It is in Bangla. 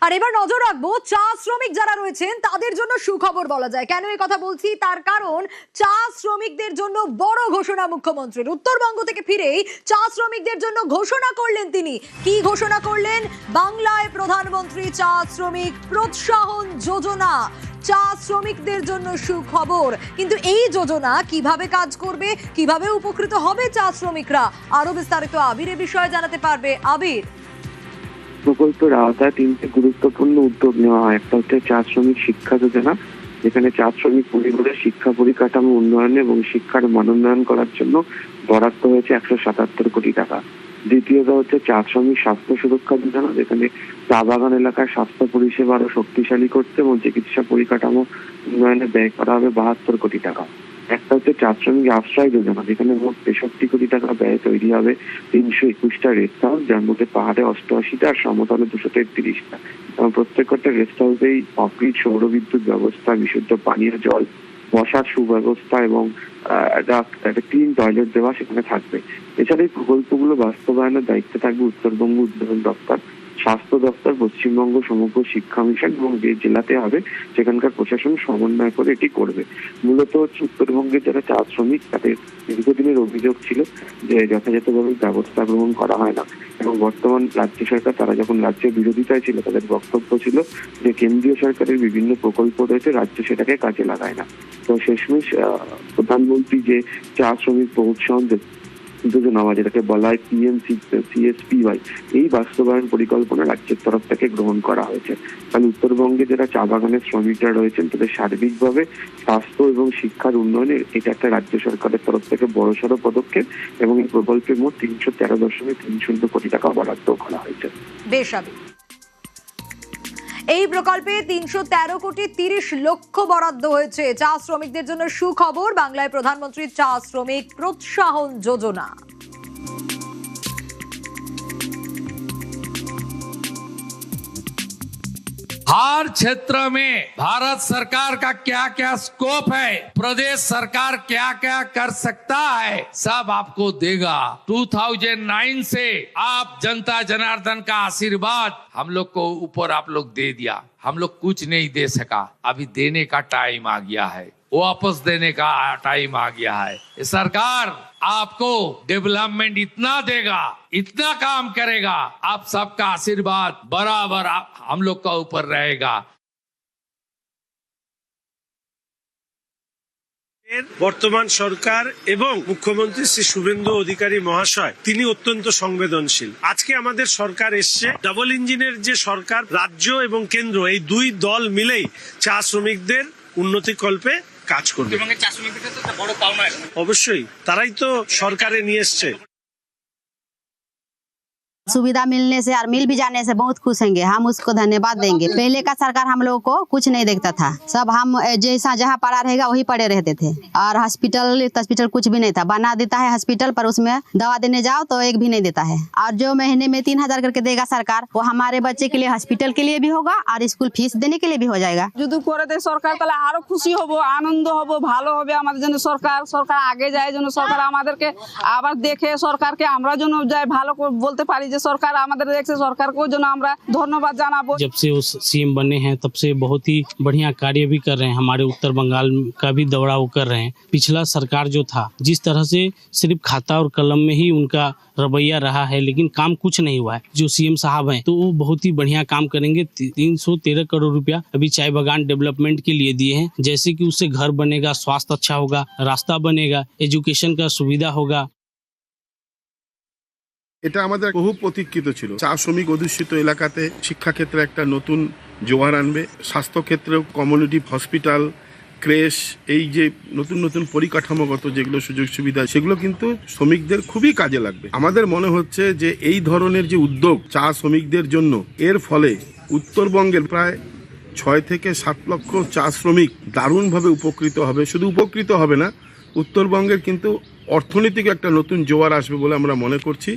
আর এবার নজর রাখবো চা শ্রমিক যারা রয়েছেন তাদের জন্য সুখবর বলা যায়। কেন এই কথা বলছি তার কারণ চা শ্রমিকদের জন্য বড় ঘোষণা মুখ্যমন্ত্রীর। উত্তরবঙ্গ থেকে ফিরেই চা শ্রমিকদের জন্য ঘোষণা করলেন তিনি। কি ঘোষণা করলেন? বাংলায় প্রধানমন্ত্রী চা শ্রমিক প্রোৎসাহন যোজনা। চা শ্রমিকদের জন্য সুখবর। কিন্তু এই যোজনা কিভাবে কাজ করবে, কিভাবে উপকৃত হবে চা শ্রমিকরা, আরো বিস্তারিত আবির এ বিষয়ে জানাতে পারবে। আবির, প্রকল্পের আওতায় তিনটে গুরুত্বপূর্ণ উদ্যোগ নেওয়া হয়। একটা হচ্ছে চা শ্রমিক শিক্ষা যোজনা, যেখানে চা শ্রমিক পরিবারের শিক্ষা পরিকাঠামো উন্নয়ন এবং শিক্ষার মানোন্নয়ন করার জন্য বরাদ্দ হয়েছে 177 কোটি টাকা। দ্বিতীয়ত হচ্ছে চা শ্রমিক স্বাস্থ্য সুরক্ষা যোজনা, যেখানে চা বাগান এলাকার স্বাস্থ্য পরিষেবা আরো শক্তিশালী করতে এবং চিকিৎসা পরিকাঠামো উন্নয়নে ব্যয় করা হবে 72 কোটি টাকা। একটা হচ্ছে চা শ্রমিক আশ্রয় যোজনা, যেখানে মোট 63 কোটি টাকা ব্যয়ে তৈরি হবে 321টা রেস্ট হাউস, যার মধ্যে পাহাড়ে 88টা আর সমতলে 233টা। এবং প্রত্যেকটা রেস্ট হাউসেই অফগ্রিড সৌর বিদ্যুৎ ব্যবস্থা, বিশুদ্ধ পানীয় জল, বসার সুব্যবস্থা এবং একটা ক্লিন টয়লেট দেওয়া সেখানে থাকবে। এছাড়া এই প্রকল্পগুলো বাস্তবায়নের দায়িত্বে থাকবে উত্তরবঙ্গ উন্নয়ন দপ্তর, স্বাস্থ্য দপ্তর, পশ্চিমবঙ্গ সমগ্র শিক্ষা মিশন এবং যে জেলাতে হবে সেখানকার প্রশাসন সমন্বয় করে এটি করবে। মূলত হচ্ছে উত্তরবঙ্গের যারা চা শ্রমিক তাদের দীর্ঘদিনের অভিযোগ ছিল যে যথাযথভাবে ব্যবস্থা গ্রহণ করা হয় না, এবং বর্তমান রাজ্য সরকার তারা যখন রাজ্যের বিরোধিতায় ছিল তাদের বক্তব্য ছিল যে কেন্দ্রীয় সরকারের বিভিন্ন প্রকল্প রয়েছে, রাজ্য সেটাকে কাজে লাগায় না। তো শেষমেশ প্রধানমন্ত্রী যে চা শ্রমিক প্রোৎসাহন যোজনা, যেটাকে বলা হয় PMCSPY, এই বাস্তবায়ন পরিকল্পনা রাজ্যের তরফ থেকে গ্রহণ করা হয়েছে। তাহলে উত্তরবঙ্গে যারা চা বাগানের শ্রমিকরা রয়েছেন তাদের সার্বিকভাবে স্বাস্থ্য এবং শিক্ষার উন্নয়নে এটা একটা রাজ্য সরকারের তরফ থেকে বড়সড় পদক্ষেপ, এবং এই প্রকল্পে মোট 313.30 কোটি টাকা বরাদ্দ করা হয়েছে। বেশ আবির, এই প্রকল্পে 313 কোটি 30 লক্ষ বরাদ্দ হয়েছে। চা শ্রমিকদের জন্য সুখবর, বাংলায় প্রধানমন্ত্রী চা শ্রমিক প্রোৎসাহন যোজনা। हर क्षेत्र में भारत सरकार का क्या क्या स्कोप है, प्रदेश सरकार क्या क्या कर सकता है, सब आपको देगा। 2009 से आप जनता जनार्दन का आशीर्वाद हम लोग को ऊपर आप लोग दे दिया, हम लोग कुछ नहीं दे सका, अभी देने का टाइम आ गया है, वापस देने का टाइम आ गया है। सरकार आपको डेवलपमेंट इतना देगा, इतना काम करेगा, आप सबका आशीर्वाद बराबर हम लोग का ऊपर रहेगा। বর্তমান সরকার এবং মুখ্যমন্ত্রী শ্রী শুভেন্দু অধিকারী মহাশয় তিনি অত্যন্ত সংবেদনশীল। আজকে আমাদের সরকার এসছে, ডাবল ইঞ্জিনের যে সরকার, রাজ্য এবং কেন্দ্র, এই দুই দল মিলেই চা শ্রমিকদের উন্নতিকল্পে কাজ করবে। অবশ্যই তারাই তো সরকারে নিয়ে এসছে। सुविधा मिलने से और मिल भी जाने से बहुत खुश होंगे, हम उसको धन्यवाद देंगे। पहले का सरकार हम लोगों को कुछ नहीं देखता था, सब हम जैसा जहाँ पड़ा रहेगा वही पड़े रहते थे, और हॉस्पिटल कुछ भी नहीं था। बना देता है हॉस्पिटल पर, उसमें दवा देने जाओ तो एक भी नहीं देता है। और जो महीने में 3000 करके देगा सरकार, वो हमारे बच्चे के लिए हॉस्पिटल के लिए भी होगा और स्कूल फीस देने के लिए भी हो जाएगा। যদি করে দেয় সরকার তাহলে আরো খুশি হব, আনন্দ হব, ভালো হবে আমাদের জন্য। সরকার আগে যায় যেন, সরকার আমাদেরকে আবার দেখে, সরকারকে আমরা যেন যাই ভালো বলতে পারি যে सरकार আমাদের দেখছে, সরকারকেও যেন আমরা ধন্যবাদ জানাবো। जब से वो सीएम बने हैं तब से बहुत ही बढ़िया कार्य भी कर रहे हैं, हमारे उत्तर बंगाल का भी दौरा वो कर रहे हैं। पिछला सरकार जो था जिस तरह से सिर्फ खाता और कलम में ही उनका रवैया रहा है, लेकिन काम कुछ नहीं हुआ है। जो सीएम साहब हैं तो वो बहुत ही बढ़िया काम करेंगे। 313 करोड़ रुपया अभी चाय बागान डेवलपमेंट के लिए दिए हैं, जैसे कि उससे घर बनेगा, स्वास्थ्य अच्छा होगा, रास्ता बनेगा, एजुकेशन का सुविधा होगा। এটা আমাদের বহু প্রতীক্ষিত ছিল। চা শ্রমিক অধ্যুষিত এলাকাতে শিক্ষাক্ষেত্রে একটা নতুন জোয়ার আনবে, স্বাস্থ্যক্ষেত্রেও কমিউনিটি হসপিটাল, ক্রেশ, এই যে নতুন নতুন পরিকাঠামোগত যেগুলো সুযোগ সুবিধা, সেগুলো কিন্তু শ্রমিকদের খুবই কাজে লাগবে। আমাদের মনে হচ্ছে যে এই ধরনের যে উদ্যোগ চা শ্রমিকদের জন্য, এর ফলে উত্তরবঙ্গের প্রায় 6 থেকে 7 লক্ষ চা শ্রমিক দারুণভাবে উপকৃত হবে। শুধু উপকৃত হবে না, উত্তরবঙ্গের কিন্তু অর্থনৈতিক একটা নতুন জোয়ার আসবে বলে আমরা মনে করছি।